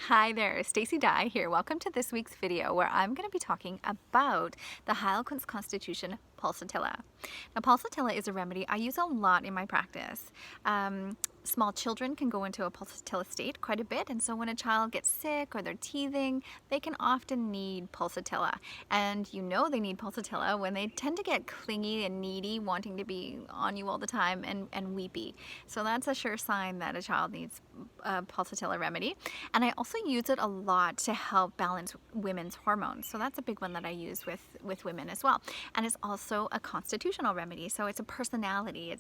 Hi there, Stacy Dye here. Welcome to this week's video where I'm going to be talking about the Heilkunst Constitution Pulsatilla. Now, Pulsatilla is a remedy I use a lot in my practice. Small children can go into a pulsatilla state quite a bit, and so when a child gets sick or they're teething, they can often need pulsatilla. And you know they need pulsatilla when they tend to get clingy and needy, wanting to be on you all the time, and weepy. So that's a sure sign that a child needs a pulsatilla remedy. And I also use it a lot to help balance women's hormones. So that's a big one that I use with women as well. And it's also a constitutional remedy. So it's a personality.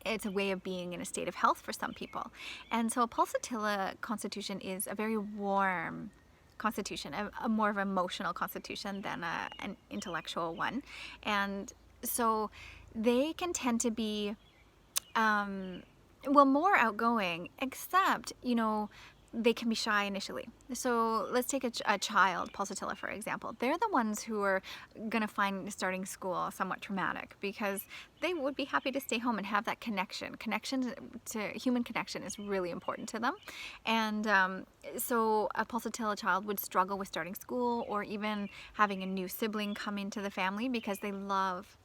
It's a way of being in a state of health for some people. And so a pulsatilla constitution is a very warm constitution, a more of an emotional constitution than an intellectual one. And so they can tend to be more outgoing, except, they can be shy initially. So let's take a child, pulsatilla for example. They're the ones who are going to find starting school somewhat traumatic because they would be happy to stay home and have that connection. Human connection is really important to them. And so a pulsatilla child would struggle with starting school or even having a new sibling come into the family because they love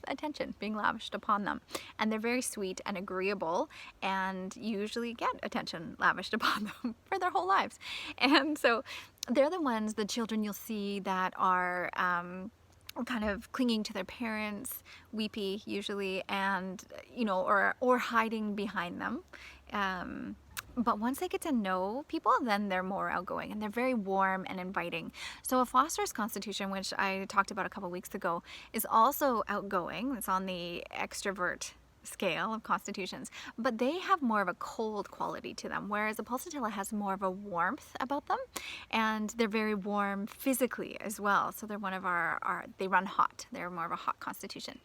attention being lavished upon them, and they're very sweet and agreeable and usually get attention lavished upon them for their whole lives. And so they're the children you'll see that are kind of clinging to their parents, weepy usually, and or hiding behind them. But once they get to know people, then they're more outgoing and they're very warm and inviting. So a phosphorus constitution, which I talked about a couple weeks ago, is also outgoing. It's on the extrovert scale of constitutions, but they have more of a cold quality to them, whereas a pulsatilla has more of a warmth about them, and they're very warm physically as well. So they're one of they run hot. They're more of a hot constitution.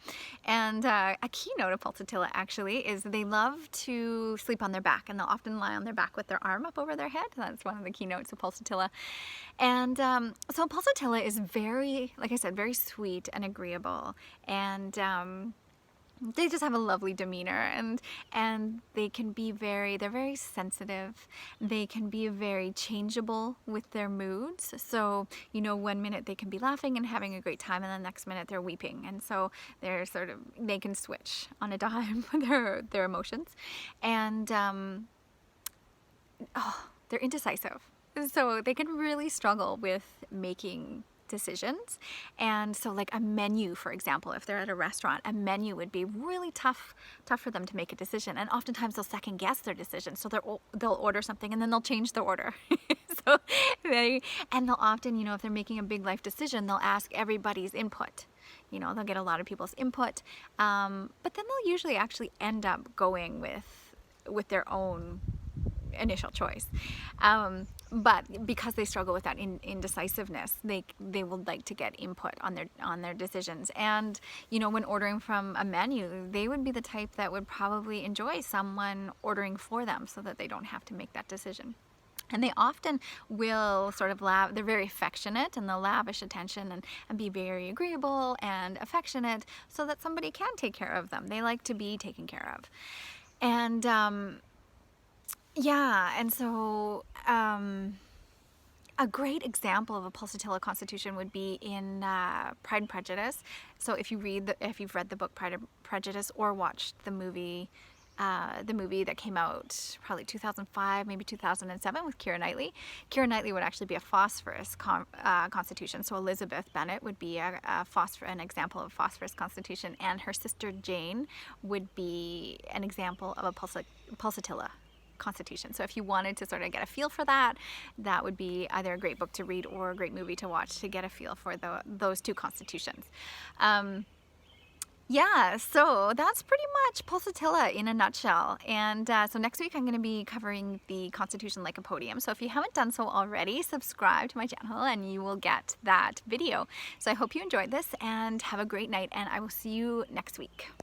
And a keynote of pulsatilla actually is they love to sleep on their back, and they'll often lie on their back with their arm up over their head. That's one of the keynotes of pulsatilla. And so pulsatilla is very, like I said, very sweet and agreeable, and they just have a lovely demeanor, and they can be they're very sensitive. They can be very changeable with their moods. So, one minute they can be laughing and having a great time, and the next minute they're weeping. And so they can switch on a dime their emotions. And they're indecisive. So they can really struggle with making decisions. And so like a menu, for example, if they're at a restaurant, a menu would be really tough for them to make a decision. And oftentimes they'll second guess their decision. So they'll order something and then they'll change their order. So they'll often, if they're making a big life decision, they'll ask everybody's input. They'll get a lot of people's input. But then they'll usually actually end up going with their own initial choice. But because they struggle with that indecisiveness, they will like to get input on their decisions. And when ordering from a menu, they would be the type that would probably enjoy someone ordering for them so that they don't have to make that decision. And they often will sort of they're very affectionate, and they'll lavish attention and be very agreeable and affectionate so that somebody can take care of them. They like to be taken care of. And and so a great example of a pulsatilla constitution would be in Pride and Prejudice. So if you've read the book Pride and Prejudice or watched the movie that came out probably 2005, maybe 2007 with Keira Knightley. Keira Knightley would actually be a phosphorus constitution. So Elizabeth Bennet would be an example of a phosphorus constitution, and her sister Jane would be an example of a pulsatilla constitution. So if you wanted to sort of get a feel for that would be either a great book to read or a great movie to watch to get a feel for those two constitutions. So that's pretty much pulsatilla in a nutshell. And so next week I'm going to be covering the Constitution Lycopodium. So if you haven't done so already, subscribe to my channel and you will get that video. So I hope you enjoyed this and have a great night, and I will see you next week.